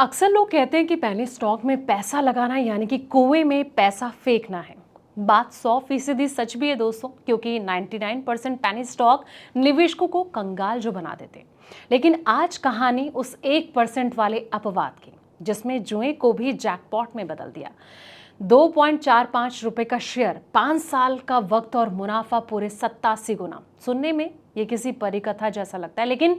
अक्सर लोग कहते हैं कि पहले स्टॉक में पैसा लगाना यानी कि कुएं में पैसा फेंकना है। बात 100% सच भी है दोस्तों, क्योंकि 99% पैनी स्टॉक निवेशकों को कंगाल जो बना देते। लेकिन आज कहानी उस 1% वाले अपवाद की, जिसमें जुए को भी जैकपॉट में बदल दिया। 2.45 रुपए का शेयर, 5 साल का वक्त और मुनाफा पूरे 87 गुना। सुनने में ये किसी परिकथा जैसा लगता है, लेकिन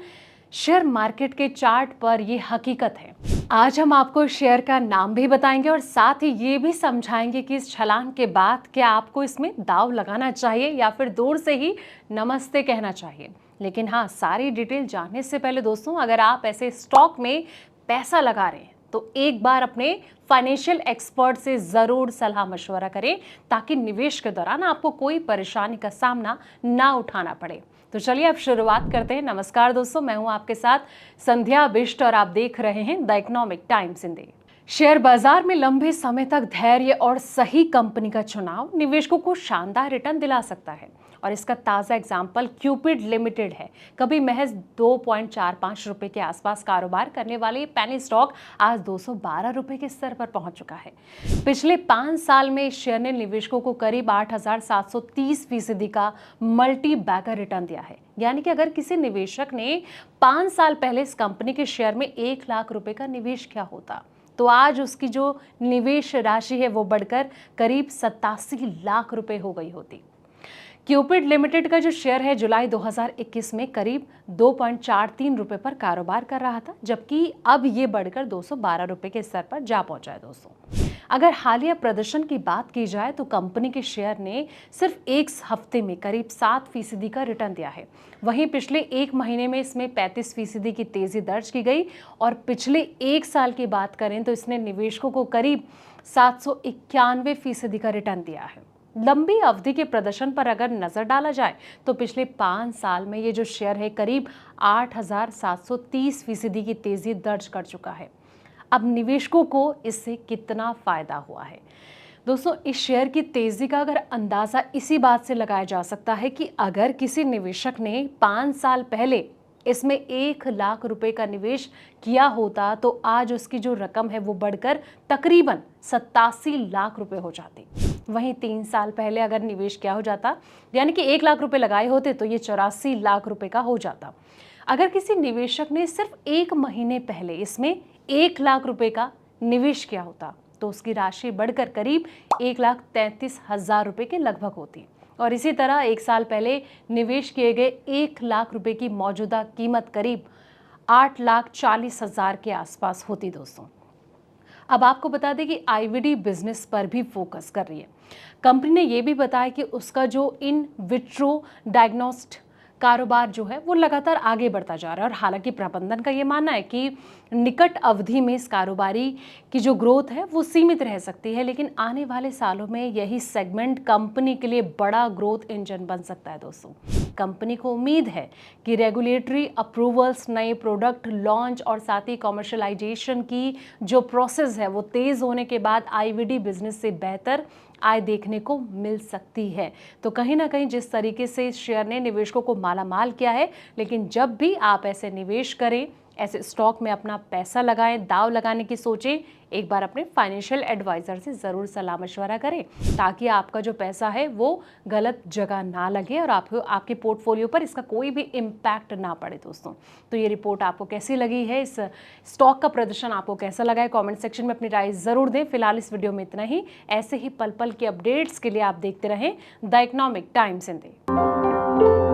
शेयर मार्केट के चार्ट पर ये हकीकत है। आज हम आपको शेयर का नाम भी बताएंगे और साथ ही ये भी समझाएंगे कि इस छलांग के बाद क्या आपको इसमें दाव लगाना चाहिए या फिर दूर से ही नमस्ते कहना चाहिए। लेकिन हाँ, सारी डिटेल जानने से पहले दोस्तों, अगर आप ऐसे स्टॉक में पैसा लगा रहे हैं तो एक बार अपने फाइनेंशियल एक्सपर्ट से जरूर सलाह मशवरा करें, ताकि निवेश के दौरान आपको कोई परेशानी का सामना ना उठाना पड़े। तो चलिए अब शुरुआत करते हैं। नमस्कार दोस्तों, मैं हूं आपके साथ संध्या बिष्ट और आप देख रहे हैं the economic times Hindi. Share बाजार में लंबे समय तक धैर्य और सही कंपनी का चुनाव निवेशकों को शानदार रिटर्न दिला सकता है, और इसका ताज़ा एग्जाम्पल क्यूपिड लिमिटेड है। कभी महज 2.45 रुपए के आसपास कारोबार करने वाले पैनी स्टॉक आज 212 रुपए के स्तर पर पहुंच चुका है। पिछले 5 साल में इस शेयर ने निवेशकों को करीब 8,730% का मल्टी बैगर रिटर्न दिया है। यानी कि अगर किसी निवेशक ने 5 साल पहले इस कंपनी के शेयर में 1 लाख रुपए का निवेश किया होता, तो आज उसकी जो निवेश राशि है वो बढ़कर करीब 87 लाख रुपए हो गई होती। क्यूपिड लिमिटेड का जो शेयर है जुलाई 2021 में करीब 2.43 रुपए पर कारोबार कर रहा था, जबकि अब ये बढ़कर 212 रुपए के स्तर पर जा पहुंचा है दोस्तों। अगर हालिया प्रदर्शन की बात की जाए तो कंपनी के शेयर ने सिर्फ एक हफ्ते में करीब 7% का रिटर्न दिया है। वहीं पिछले एक महीने में इसमें 35% की तेजी दर्ज की गई, और पिछले एक साल की बात करें तो इसने निवेशकों को करीब 791% का रिटर्न दिया है। लंबी अवधि के प्रदर्शन पर अगर नजर डाला जाए तो पिछले 5 साल में ये जो शेयर है करीब 8,730% की तेजी दर्ज कर चुका है। अब निवेशकों को इससे कितना फायदा हुआ है दोस्तों, इस शेयर की तेजी का अगर अंदाजा इसी बात से लगाया जा सकता है कि अगर किसी निवेशक ने 5 साल पहले इसमें 1 लाख रुपए का निवेश किया होता, तो आज उसकी जो रकम है वो बढ़कर तकरीबन 87 लाख रुपए हो जाती। वहीं 3 साल पहले अगर निवेश किया हो जाता, यानी कि 1 लाख रुपए लगाए होते, तो ये 84 लाख रुपए का हो जाता। अगर किसी निवेशक ने सिर्फ 1 महीने पहले इसमें 1 लाख रुपए का निवेश किया होता, तो उसकी राशि बढ़कर करीब 1,33,000 रुपए के लगभग होती। और इसी तरह 1 साल पहले निवेश किए गए 1 लाख रुपए की मौजूदा कीमत करीब 8,40,000 के आसपास होती दोस्तों। अब आपको बता दें कि आईवीडी बिजनेस पर भी फोकस कर रही है। कंपनी ने यह भी बताया कि उसका जो इन विट्रो डायग्नोस्ट कारोबार जो है वो लगातार आगे बढ़ता जा रहा है, और हालांकि प्रबंधन का ये मानना है कि निकट अवधि में इस कारोबारी की जो ग्रोथ है वो सीमित रह सकती है, लेकिन आने वाले सालों में यही सेगमेंट कंपनी के लिए बड़ा ग्रोथ इंजन बन सकता है दोस्तों। कंपनी को उम्मीद है कि रेगुलेटरी अप्रूवल्स, नए प्रोडक्ट लॉन्च और साथ ही कॉमर्शलाइजेशन की जो प्रोसेस है वो तेज होने के बाद आईवीडी बिजनेस से बेहतर आय देखने को मिल सकती है। तो कहीं ना कहीं जिस तरीके से इस शेयर ने निवेशकों को मालामाल किया है, लेकिन जब भी आप ऐसे निवेश करें, ऐसे स्टॉक में अपना पैसा लगाएं, दाव लगाने की सोचें, एक बार अपने फाइनेंशियल एडवाइजर से ज़रूर सलाह मशवरा करें, ताकि आपका जो पैसा है वो गलत जगह ना लगे और आपके पोर्टफोलियो पर इसका कोई भी इम्पैक्ट ना पड़े दोस्तों। तो ये रिपोर्ट आपको कैसी लगी है, इस स्टॉक का प्रदर्शन आपको कैसा लगा है, कॉमेंट सेक्शन में अपनी राय ज़रूर दें। फिलहाल इस वीडियो में इतना ही। ऐसे ही पल पल के अपडेट्स के लिए आप देखते रहें द इकोनॉमिक टाइम्स हिंदी।